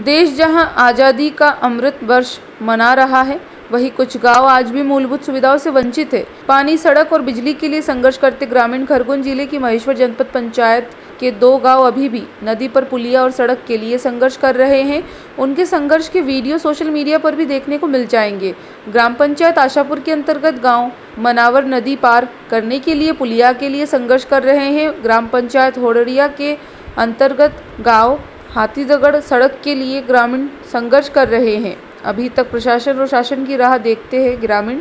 देश जहां आज़ादी का अमृत वर्ष मना रहा है, वहीं कुछ गांव आज भी मूलभूत सुविधाओं से वंचित है। पानी, सड़क और बिजली के लिए संघर्ष करते ग्रामीण खरगोन जिले की महेश्वर जनपद पंचायत के 2 गांव अभी भी नदी पर पुलिया और सड़क के लिए संघर्ष कर रहे हैं। उनके संघर्ष के वीडियो सोशल मीडिया पर भी देखने को मिल जाएंगे। ग्राम पंचायत आशापुर के अंतर्गत गाँव मनावर नदी पार करने के लिए पुलिया के लिए संघर्ष कर रहे हैं। ग्राम पंचायत होड़िया के अंतर्गत गाँव हाथीदगड़ सड़क के लिए ग्रामीण संघर्ष कर रहे हैं। अभी तक प्रशासन और शासन की राह देखते हैं ग्रामीण।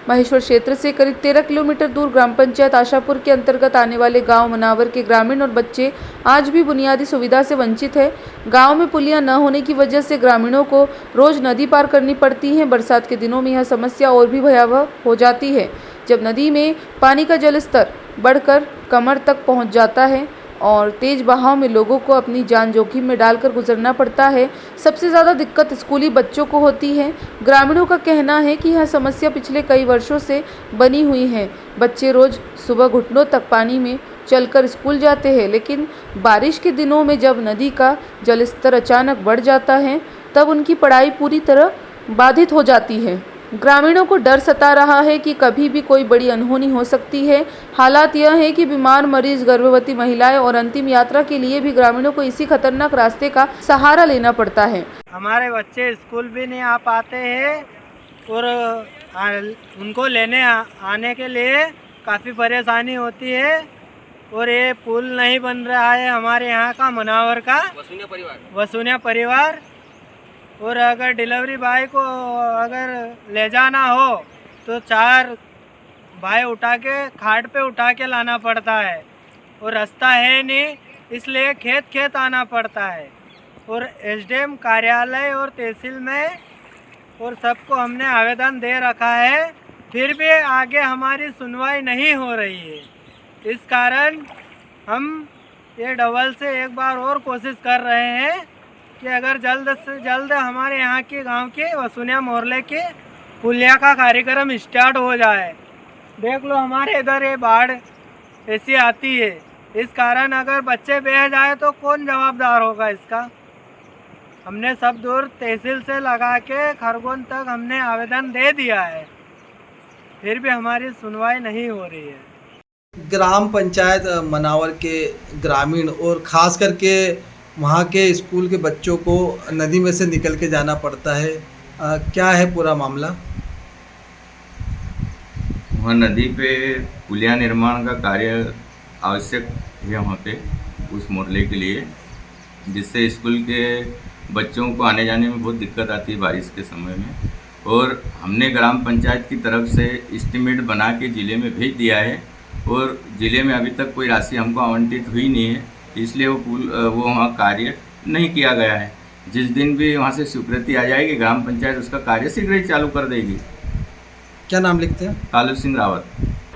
महेश्वर क्षेत्र से करीब 13 किलोमीटर दूर ग्राम पंचायत आशापुर के अंतर्गत आने वाले गांव मनावर के ग्रामीण और बच्चे आज भी बुनियादी सुविधा से वंचित है। गांव में पुलिया न होने की वजह से ग्रामीणों को रोज नदी पार करनी पड़ती है। बरसात के दिनों में यह समस्या और भी भयावह हो जाती है, जब नदी में पानी का जलस्तर बढ़कर कमर तक पहुँच जाता है और तेज बहाव में लोगों को अपनी जान जोखिम में डालकर गुजरना पड़ता है। सबसे ज़्यादा दिक्कत स्कूली बच्चों को होती है। ग्रामीणों का कहना है कि यह समस्या पिछले कई वर्षों से बनी हुई है। बच्चे रोज सुबह घुटनों तक पानी में चलकर स्कूल जाते हैं, लेकिन बारिश के दिनों में जब नदी का जलस्तर अचानक बढ़ जाता है, तब उनकी पढ़ाई पूरी तरह बाधित हो जाती है। ग्रामीणों को डर सता रहा है कि कभी भी कोई बड़ी अनहोनी हो सकती है। हालात यह है कि बीमार मरीज, गर्भवती महिलाएं और अंतिम यात्रा के लिए भी ग्रामीणों को इसी खतरनाक रास्ते का सहारा लेना पड़ता है। हमारे बच्चे स्कूल भी नहीं आ पाते हैं और उनको लेने आने के लिए काफ़ी परेशानी होती है। और ये पुल नहीं बन रहा है हमारे यहाँ का मनावर का वसूनिया परिवार। और अगर डिलीवरी बॉय को अगर ले जाना हो तो 4 भाई उठा के खाट पे उठा के लाना पड़ता है और रास्ता है नहीं, इसलिए खेत खेत आना पड़ता है। और एसडीएम कार्यालय और तहसील में और सबको हमने आवेदन दे रखा है, फिर भी आगे हमारी सुनवाई नहीं हो रही है। इस कारण हम ये डबल से एक बार और कोशिश कर रहे हैं कि अगर जल्द से जल्द हमारे यहाँ के गांव के वसूनिया मोहल्ले के पुलिया का कार्यक्रम स्टार्ट हो जाए। देख लो हमारे इधर ये बाढ़ ऐसी आती है, इस कारण अगर बच्चे बह जाए तो कौन जवाबदार होगा इसका। हमने सब दूर तहसील से लगा के खरगोन तक हमने आवेदन दे दिया है, फिर भी हमारी सुनवाई नहीं हो रही है। ग्राम पंचायत मनावर के ग्रामीण और ख़ास करके वहाँ के स्कूल के बच्चों को नदी में से निकल के जाना पड़ता है। क्या है पूरा मामला? वहाँ नदी पे पुलिया निर्माण का कार्य आवश्यक है वहाँ पे उस मोहल्ले के लिए, जिससे स्कूल के बच्चों को आने जाने में बहुत दिक्कत आती है बारिश के समय में। और हमने ग्राम पंचायत की तरफ से एस्टीमेट बना के ज़िले में भेज दिया है और ज़िले में अभी तक कोई राशि हमको आवंटित हुई नहीं है, इसलिए वो वहाँ कार्य नहीं किया गया है। जिस दिन भी वहाँ से स्वीकृति आ जाएगी, ग्राम पंचायत उसका कार्य शीघ्र ही चालू कर देगी। क्या नाम लिखते हैं? कालू सिंह रावत।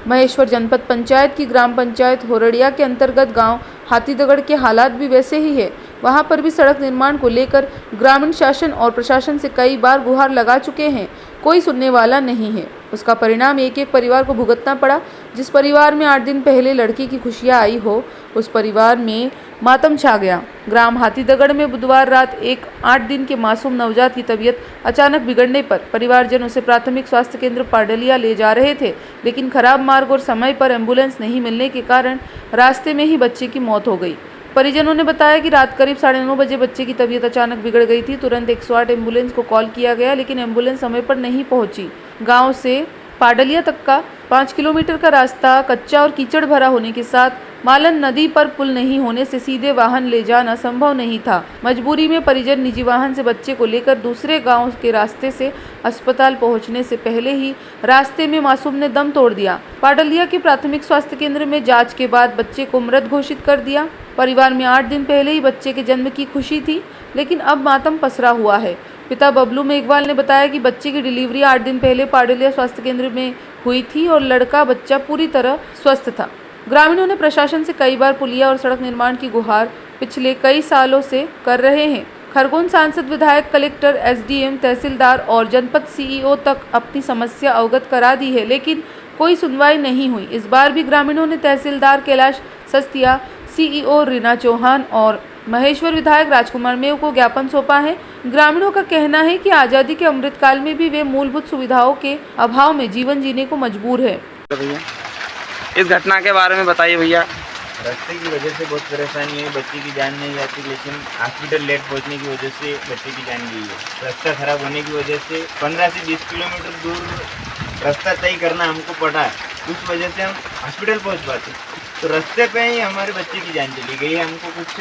महेश्वर जनपद पंचायत की ग्राम पंचायत होड़िया के अंतर्गत गांव हाथीदगड़ के हालात भी वैसे ही है। वहां पर भी सड़क निर्माण को लेकर ग्रामीण शासन और प्रशासन से कई बार गुहार लगा चुके हैं, कोई सुनने वाला नहीं है। उसका परिणाम एक एक परिवार को भुगतना पड़ा। जिस परिवार में 8 दिन पहले लड़की की खुशियां आई हो, उस परिवार में मातम छा गया। ग्राम हाथीदगड़ में बुधवार रात एक 8 दिन के मासूम नवजात की तबीयत अचानक बिगड़ने पर परिवारजन उसे प्राथमिक स्वास्थ्य केंद्र पाडलिया ले जा रहे थे, लेकिन खराब मार्ग और समय पर एम्बुलेंस नहीं मिलने के कारण रास्ते में ही बच्चे की मौत हो गई। परिजनों ने बताया कि रात करीब 9:30 बजे बच्चे की तबीयत अचानक बिगड़ गई थी। तुरंत 108 एम्बुलेंस को कॉल किया गया, लेकिन एम्बुलेंस समय पर नहीं पहुंची। गांव से पाडलिया तक का 5 किलोमीटर का रास्ता कच्चा और कीचड़ भरा होने के साथ मालन नदी पर पुल नहीं होने से सीधे वाहन ले जाना संभव नहीं था। मजबूरी में परिजन निजी वाहन से बच्चे को लेकर दूसरे गांव के रास्ते से अस्पताल पहुंचने से पहले ही रास्ते में मासूम ने दम तोड़ दिया। पाडलिया के प्राथमिक स्वास्थ्य केंद्र में जांच के बाद बच्चे को मृत घोषित कर दिया। परिवार में 8 दिन पहले ही बच्चे के जन्म की खुशी थी, लेकिन अब मातम पसरा हुआ है। पिता बबलू मेघवाल ने बताया कि बच्चे की डिलीवरी 8 दिन पहले पाडलिया स्वास्थ्य केंद्र में हुई थी और लड़का बच्चा पूरी तरह स्वस्थ था। ग्रामीणों ने प्रशासन से कई बार पुलिया और सड़क निर्माण की गुहार पिछले कई सालों से कर रहे हैं। खरगोन सांसद, विधायक, कलेक्टर, एसडीएम, तहसीलदार और जनपद सीईओ तक अपनी समस्या अवगत करा दी है, लेकिन कोई सुनवाई नहीं हुई। इस बार भी ग्रामीणों ने तहसीलदार कैलाश सस्तिया, सीईओ रीना चौहान और महेश्वर विधायक राजकुमार मेव को ज्ञापन सौंपा है। ग्रामीणों का कहना है कि आज़ादी के अमृतकाल में भी वे मूलभूत सुविधाओं के अभाव में जीवन जीने को मजबूर है। भैया इस घटना के बारे में बताइए भैया। रास्ते की वजह से बहुत परेशानी है, बच्चे की जान नहीं जाती, लेकिन हॉस्पिटल लेट पहुंचने की वजह से बच्चे की जान गई है। रास्ता खराब होने की वजह से 15 से 20 किलोमीटर दूर रास्ता तय करना हमको पड़ा है, उस वजह से हम हॉस्पिटल पहुंच पाते, तो रास्ते पे ही हमारे बच्चे की जान चली गई है। हमको कुछ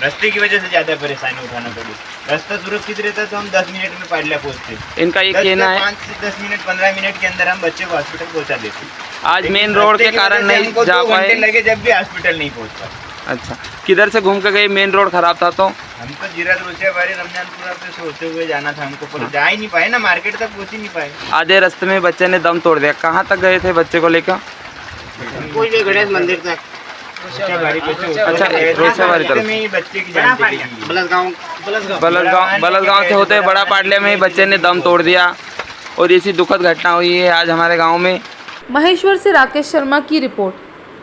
रास्ते की वजह से ज़्यादा परेशानी उठाना पड़ी। रास्ता सुरक्षित रहता तो हम 10 मिनट में पाडला पहुँचते। इनका ये कहना है 5 से 10 मिनट 15 मिनट के अंदर हम बच्चे को हॉस्पिटल पहुँचा देते। आज मेन रोड के कारण नहीं जा पाए, लगे जब भी हॉस्पिटल नहीं पहुँच पाए। अच्छा किधर से घूम के गए? मेन रोड खराब था तो हम तो जीरा रोसियाबाड़ी रमजानपुरा पे सोते हुए जाना था हमको, पर जा ही नहीं पाए ना, मार्केट तक पहुँच ही नहीं पाए। आधे रास्ते में बच्चे ने दम तोड़ दिया। कहाँ तक गए थे बच्चे को लेकर? गणेश मंदिर तक। अच्छा रोसियाबाड़ी तरफ में ही बच्चे की जान चली गई। बलसगांव से होते बड़ा पाडले में ही बच्चे ने दम तोड़ दिया और ऐसी दुखद घटना हुई है आज हमारे गाँव में। महेश्वर से राकेश शर्मा की रिपोर्ट।